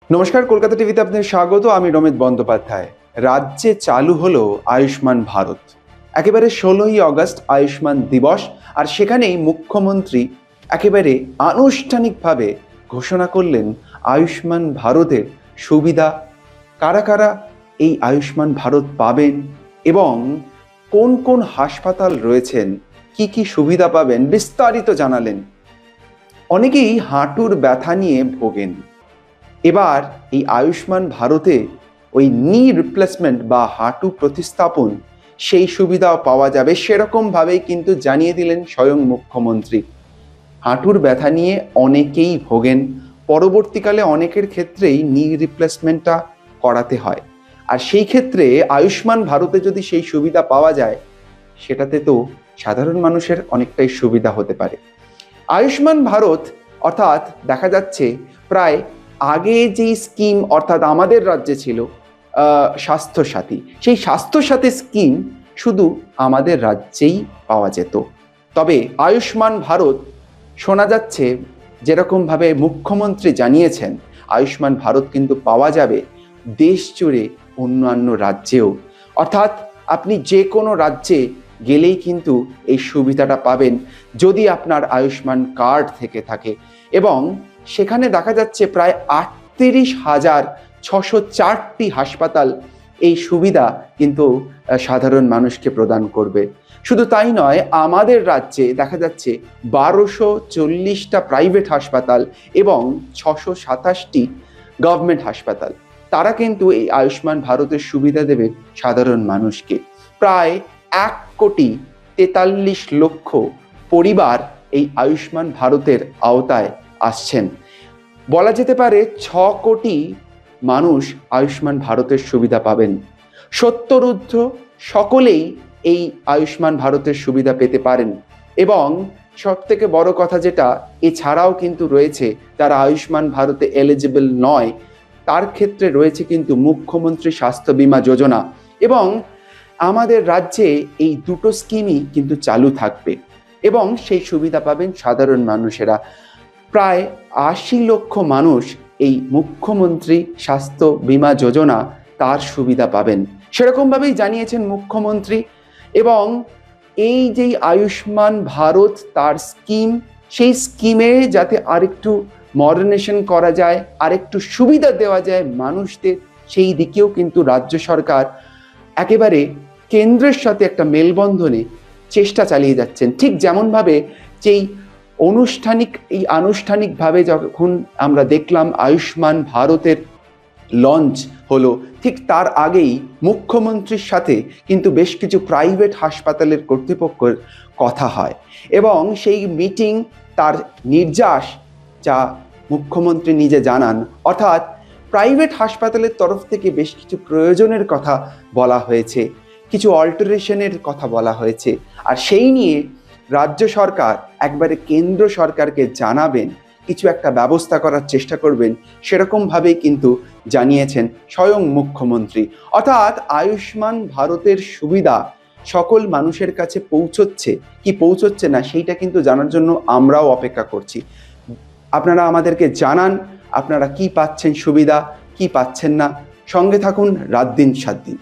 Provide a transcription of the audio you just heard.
নমস্কার, কলকাতা টিভিতে আপনাদের স্বাগত। আমি রমিত বন্দ্যোপাধ্যায়। রাজ্যে চালু হলো আয়ুষ্মান ভারত। একেবারে 16ই আগস্ট আয়ুষ্মান দিবস, আর সেখানেই মুখ্যমন্ত্রী একেবারে আনুষ্ঠানিকভাবে ঘোষণা করলেন আয়ুষ্মান ভারতের সুবিধা, কারা কারা এই আয়ুষ্মান ভারত পাবেন এবং কোন কোন হাসপাতাল রয়েছেন, কি কি সুবিধা পাবেন, বিস্তারিত জানালেন। অনেকেই হাঁটুর ব্যথা নিয়ে ভোগেন। এবার এই আয়ুষ্মান ভারতে ওই নি রিপ্লেসমেন্ট বা হাঁটু প্রতিস্থাপন, সেই সুবিধাও পাওয়া যাবে, সেরকমভাবেই কিন্তু জানিয়ে দিলেন স্বয়ং মুখ্যমন্ত্রী। হাঁটুর ব্যথা নিয়ে অনেকেই ভোগেন, পরবর্তীকালে অনেকের ক্ষেত্রেই নি রিপ্লেসমেন্টটা করাতে হয়, আর সেই ক্ষেত্রে আয়ুষ্মান ভারতে যদি সেই সুবিধা পাওয়া যায়, সেটাতে তো সাধারণ মানুষের অনেকটাই সুবিধা হতে পারে। আয়ুষ্মান ভারত অর্থাৎ দেখা যাচ্ছে প্রায় আগে যেই স্কিম অর্থাৎ আমাদের রাজ্যে ছিল স্বাস্থ্যসাথী, সেই স্বাস্থ্যসাথী স্কিম শুধু আমাদের রাজ্যেই পাওয়া যেত। তবে আয়ুষ্মান ভারত শোনা যাচ্ছে, যেরকমভাবে মুখ্যমন্ত্রী জানিয়েছেন, আয়ুষ্মান ভারত কিন্তু পাওয়া যাবে দেশ জুড়ে অন্যান্য রাজ্যেও। অর্থাৎ আপনি যে কোনো রাজ্যে গেলেই কিন্তু এই সুবিধাটা পাবেন যদি আপনার আয়ুষ্মান কার্ড থেকে থাকে। এবং সেখানে দেখা যাচ্ছে প্রায় 38,604টি হাসপাতাল এই সুবিধা কিন্তু সাধারণ মানুষকে প্রদান করবে। শুধু তাই নয়, আমাদের রাজ্যে দেখা যাচ্ছে 1240টা প্রাইভেট হাসপাতাল এবং 627টি গভর্নমেন্ট হাসপাতাল, তারা কিন্তু এই আয়ুষ্মান ভারতের সুবিধা দেবে সাধারণ মানুষকে। প্রায় 1,43,00,000 পরিবার এই আয়ুষ্মান ভারতের আওতায় আসছেন। বলা যেতে পারে 6 কোটি মানুষ আয়ুষ্মান ভারতের সুবিধা পাবেন। 70 সকলেই এই আয়ুষ্মান ভারতের সুবিধা পেতে পারেন। এবং সব থেকে বড় কথা যেটা, এছাড়াও কিন্তু রয়েছে যারা আয়ুষ্মান ভারতে এলিজিবল নয়, তার ক্ষেত্রে রয়েছে কিন্তু মুখ্যমন্ত্রী স্বাস্থ্য বীমা যোজনা। এবং আমাদের রাজ্যে এই দুটো স্কিমই কিন্তু চালু থাকবে এবং সেই সুবিধা পাবেন সাধারণ মানুষেরা। প্রায় 80 লক্ষ মানুষ এই মুখ্যমন্ত্রী স্বাস্থ্য বীমা যোজনা তার সুবিধা পাবেন, সেরকমভাবেই জানিয়েছেন মুখ্যমন্ত্রী। এবং এই যে আয়ুষ্মান ভারত তার স্কিম, সেই স্কিমে যাতে আরেকটু মডার্নেশন করা যায়, আরেকটু সুবিধা দেওয়া যায় মানুষদের, সেই দিকেও কিন্তু রাজ্য সরকার একেবারে কেন্দ্রের সাথে একটা মেলবন্ধনে চেষ্টা চালিয়ে যাচ্ছেন। ঠিক যেমনভাবে যেই আনুষ্ঠানিকভাবে যখন আমরা দেখলাম আয়ুষ্মান ভারতের লঞ্চ হলো, ঠিক তার আগেই মুখ্যমন্ত্রীর সাথে কিন্তু বেশ কিছু প্রাইভেট হাসপাতালের কর্তৃপক্ষের কথা হয় এবং সেই মিটিং, তার নির্যাস যা মুখ্যমন্ত্রী নিজে জানান, অর্থাৎ প্রাইভেট হাসপাতালের তরফ থেকে বেশ কিছু প্রয়োজনের কথা বলা হয়েছে, কিছু অল্টারেশনের কথা বলা হয়েছে, আর সেই নিয়ে রাজ্য সরকার একবারে কেন্দ্র সরকারকে জানাবেন, কিছু একটা ব্যবস্থা করার চেষ্টা করবেন, সেরকমভাবেই কিন্তু জানিয়েছেন স্বয়ং মুখ্যমন্ত্রী। অর্থাৎ আয়ুষ্মান ভারতের সুবিধা সকল মানুষের কাছে পৌঁছচ্ছে কি পৌঁছচ্ছে না, সেইটা কিন্তু জানার জন্য আমরাও অপেক্ষা করছি। আপনারা আমাদেরকে জানান আপনারা কি পাচ্ছেন সুবিধা, কি পাচ্ছেন না। সঙ্গে থাকুন রাত দিন 7 দিন।